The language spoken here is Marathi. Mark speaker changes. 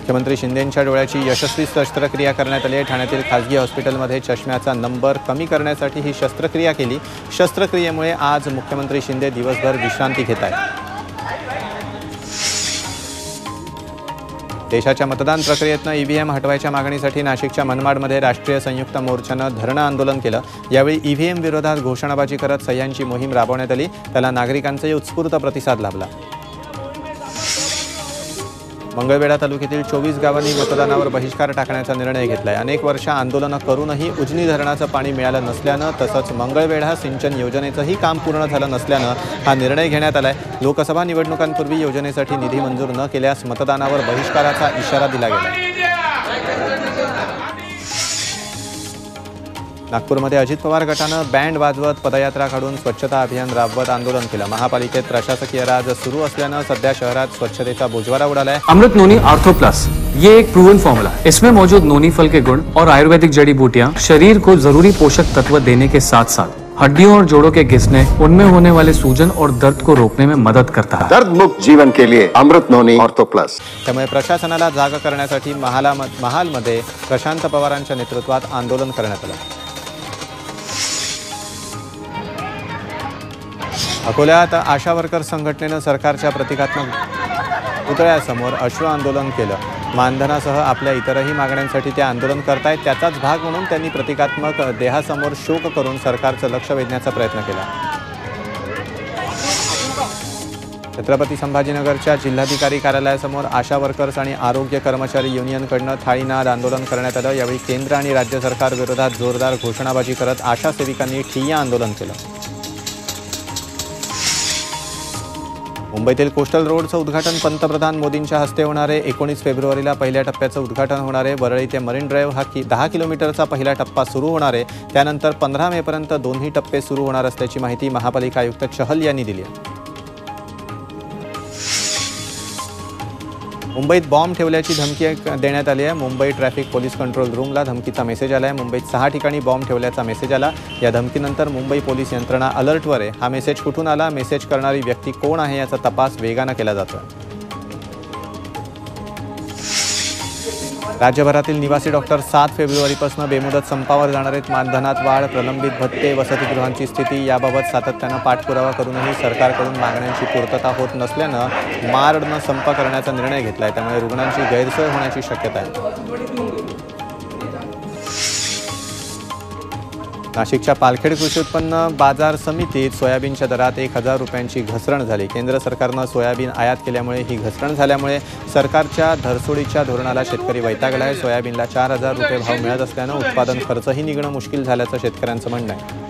Speaker 1: मुख्यमंत्री शिंदेंच्या डोळ्याची यशस्वी शस्त्रक्रिया करण्यात आली आहे। ठाण्यातील खासगी हॉस्पिटलमध्ये चष्म्याचा नंबर कमी करण्यासाठी ही शस्त्रक्रिया केली। शस्त्रक्रियेमुळे आज मुख्यमंत्री शिंदे दिवसभर विश्रांती घेत आहेत। देशाच्या मतदान प्रक्रियेतनं ईव्हीएम हटवायच्या मागणीसाठी नाशिकच्या मनमाडमध्ये राष्ट्रीय संयुक्त मोर्चानं धरणं आंदोलन केलं। यावेळी ईव्हीएम विरोधात घोषणाबाजी करत सह्यांची मोहीम राबवण्यात आली। त्याला नागरिकांचाही उत्स्फूर्त प्रतिसाद लाभला। मंगळवेढा तालुक्यातील 24 गावांनी मतदानावर बहिष्कार टाकण्याचा निर्णय घेतलाय। अनेक वर्ष आंदोलनं करूनही उजनी धरणाचं पाणी मिळालं नसल्यानं तसंच मंगळवेढा सिंचन योजनेचंही काम पूर्ण झालं नसल्यानं हा निर्णय घेण्यात आलाय। लोकसभा निवडणुकांपूर्वी योजनेसाठी निधी मंजूर न केल्यास मतदानावर बहिष्काराचा इशारा दिला गेला। नागपूरमध्ये अजित पवार गटानं बँड वाजवत पदयात्रा काढून स्वच्छता अभियान राबवत आंदोलन केलं। महापालिकेत प्रशासकीय राज सुरू असल्यानं सध्या शहरात स्वच्छतेचा बोजवारा उडालाय।
Speaker 2: अमृत नोनी आर्थो प्लस ये एक प्रूवन फॉर्मूला है। इसमें मौजूद नोनी फल के गुण और आयुर्वेदिक जड़ी बूटियां शरीर को जरूरी पोषक तत्व देने के साथ साथ हड्डियों और जोड़ों के घिसने, उनमें होने वाले सूजन और दर्द को रोकने में मदद करता है।
Speaker 3: दर्द मुक्त जीवन के लिए अमृत नोनी आर्थो प्लस।
Speaker 1: त्यामुळे प्रशासनाला जागा करण्यासाठी महालमध्ये प्रशांत पवारांच्या नेतृत्वात आंदोलन करण्यात आलं। अकोल्यात आशा वर्कर संघटनेनं सरकारच्या प्रतिकात्मक पुतळ्यासमोर अश्रू आंदोलन केलं। मानधनासह आपल्या इतरही मागण्यांसाठी ते आंदोलन करतायत। त्याचाच भाग म्हणून त्यांनी प्रतिकात्मक देहासमोर शोक करून सरकारचं लक्ष वेधण्याचा प्रयत्न केला। छत्रपती संभाजीनगरच्या जिल्हाधिकारी कार्यालयासमोर आशा वर्कर्स आणि आरोग्य कर्मचारी युनियनकडून थाळीनाद आंदोलन करण्यात आलं। यावेळी केंद्र आणि राज्य सरकार विरोधात जोरदार घोषणाबाजी करत आशा सेविकांनी ठिय्या आंदोलन केलं। मुंबईतील कोस्टल रोडचं उद्घाटन पंतप्रधान मोदींच्या हस्ते होणार आहे। 19 फेब्रुवारीला पहिल्या टप्प्याचं उद्घाटन होणार आहे। वरळी ते मरीन ड्राईव्ह हा 10 किलोमीटरचा पहिला टप्पा सुरू होणार आहे। त्यानंतर 15 मेपर्यंत दोन्ही टप्पे सुरू होणार असल्याची माहिती महापालिका आयुक्त चहल यांनी दिली आहे। मुंबईत बॉम्ब ठेवल्याची धमकी देण्यात आली आहे। मुंबई ट्रॅफिक पोलीस कंट्रोल रूमला धमकीचा मेसेज आला आहे। मुंबईत 6 ठिकाणी बॉम्ब ठेवल्याचा मेसेज आला। या धमकीनंतर मुंबई पोलीस यंत्रणा अलर्टवर आहे। हा मेसेज कुठून आला, मेसेज करणारी व्यक्ती कोण आहे याचा तपास वेगानं केला जातोय। राज्यभरातील निवासी डॉक्टर 7 फेब्रुवारीपासून बेमुदत संपावर जाणार आहेत। मानधनात वाढ, प्रलंबित भत्ते, वसतिगृहांची स्थिती याबाबत सातत्यानं पाठपुरावा करूनही सरकारकडून मागण्यांची पूर्तता होत नसल्यानं मार्डनं संप करण्याचा निर्णय घेतलाय। त्यामुळे रुग्णांची गैरसोय होण्याची शक्यता आहे। नाशिकच्या पालखेड कृषी उत्पन्न बाजार समितीत सोयाबीनच्या दरात 1000 रुपयांची घसरण झाली। केंद्र सरकारनं सोयाबीन आयात केल्यामुळे ही घसरण झाल्यामुळे सरकारच्या धरसोडीच्या धोरणाला शेतकरी वैतागला आहे। सोयाबीनला 4000 रुपये भाव मिळत असल्यानं उत्पादन खर्चही निघणं मुश्किल झाल्याचं शेतकऱ्यांचं म्हणणं आहे।